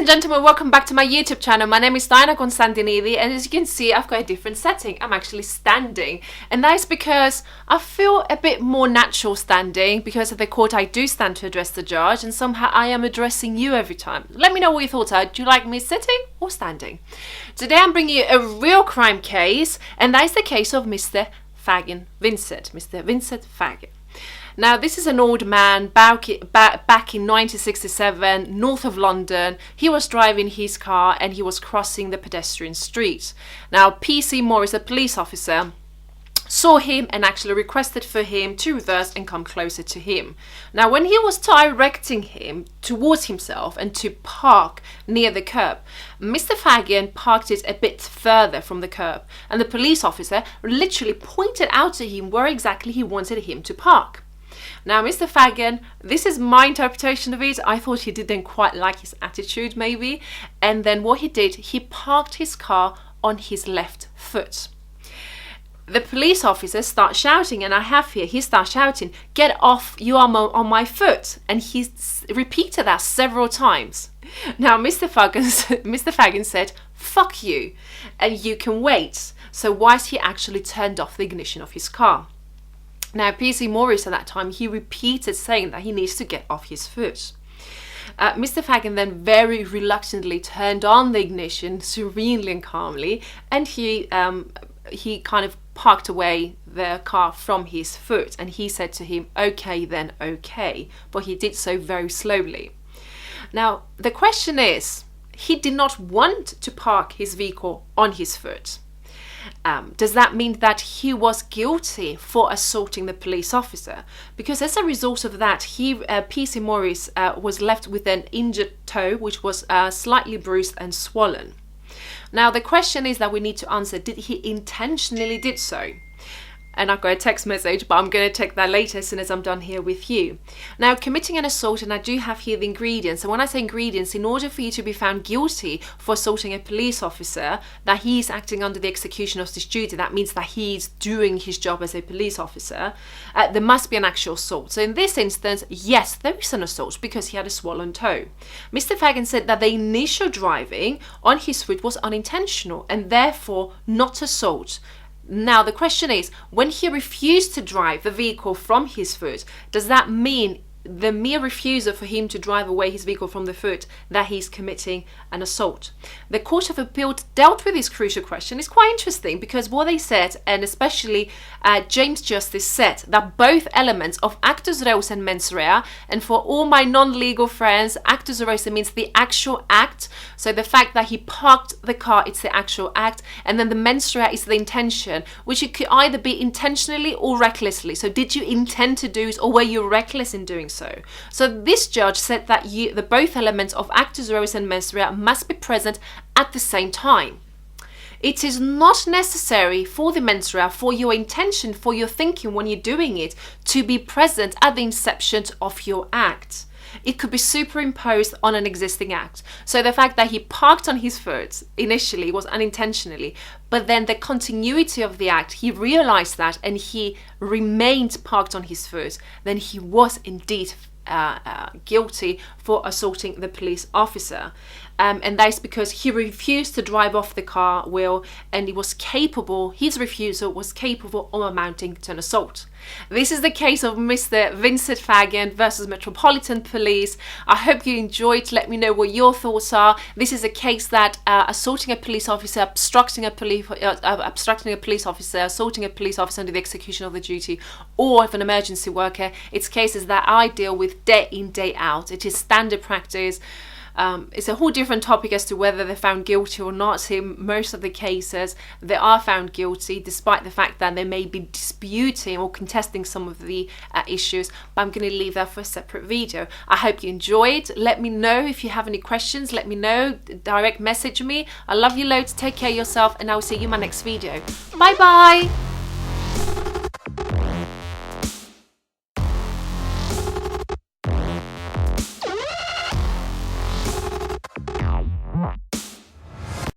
and gentlemen, welcome back to my YouTube channel. My name is Constantinide, and as you can see, I've got a different setting. I'm actually standing, and that is because I feel a bit more natural standing, because at the court I do stand to address the judge, and somehow I am addressing you every time. Let me know what your thoughts are. Do you like me sitting or standing? Today I'm bringing you a real crime case, and that is the case of Mr. Vincent Fagin. Now, this is an old man back in 1967, north of London. He was driving his car and he was crossing the pedestrian street. Now, PC Morris, a police officer, saw him and actually requested for him to reverse and come closer to him. Now, when he was directing him towards himself and to park near the curb, Mr. Fagin parked it a bit further from the curb, and the police officer literally pointed out to him where exactly he wanted him to park. Now, Mr. Fagin, this is my interpretation of it. I thought he didn't quite like his attitude, maybe. And then what he did, he parked his car on his left foot. The police officer starts shouting, and he starts shouting, "Get off, you are on my foot." And he repeated that several times. Now, Mr. Fagin said, "Fuck you, and you can wait." So whilst he actually turned off the ignition of his car. Now, PC Morris at that time, he repeated saying that he needs to get off his foot. Mr. Fagin then very reluctantly turned on the ignition serenely and calmly, and he kind of parked away the car from his foot, and he said to him, "Okay then, okay," but he did so very slowly. Now, the question is, he did not want to park his vehicle on his foot. Does that mean that he was guilty for assaulting the police officer? Because as a result of that, PC Morris was left with an injured toe, which was slightly bruised and swollen. Now, the question is that we need to answer, did he intentionally did so? And I've got a text message, but I'm going to take that later as soon as I'm done here with you. Now, committing an assault, and I do have here the ingredients. And when I say ingredients, in order for you to be found guilty for assaulting a police officer, that he's acting under the execution of this duty, that means that he's doing his job as a police officer, there must be an actual assault. So in this instance, yes, there is an assault because he had a swollen toe. Mr. Fagin said that the initial driving on his foot was unintentional and therefore not assault. Now, the question is, when he refused to drive the vehicle from his foot, does that mean the mere refusal for him to drive away his vehicle from the foot that he's committing an assault? The Court of Appeal dealt with this crucial question. It's quite interesting because what they said, and especially James Justice said, that both elements of actus reus and mens rea, and for all my non-legal friends, actus reus means the actual act. So the fact that he parked the car, it's the actual act, and then the mens rea is the intention, which it could either be intentionally or recklessly. So did you intend to do it, or were you reckless in doing so? So this judge said that the both elements of actus reus and mens rea must be present at the same time. It is not necessary for the mens rea, for your intention, for your thinking when you're doing it, to be present at the inception of your act. It could be superimposed on an existing act. So the fact that he parked on his foot initially was unintentionally, but then the continuity of the act, he realized that and he remained parked on his foot, then he was indeed guilty for assaulting the police officer. And that is because he refused to drive off the car wheel, and his refusal was capable of amounting to an assault. This is the case of Mr. Vincent Fagin versus Metropolitan Police. I hope you enjoyed. Let me know what your thoughts are. This is a case that assaulting a police officer, obstructing a police officer, assaulting a police officer under the execution of the duty, or if an emergency worker, it's cases that I deal with day in, day out. It is standard practice. It's a whole different topic as to whether they're found guilty or not. In most of the cases, they are found guilty, despite the fact that they may be disputing or contesting some of the issues. But I'm going to leave that for a separate video. I hope you enjoyed. Let me know if you have any questions. Let me know. Direct message me. I love you loads. Take care of yourself, and I will see you in my next video. Bye bye.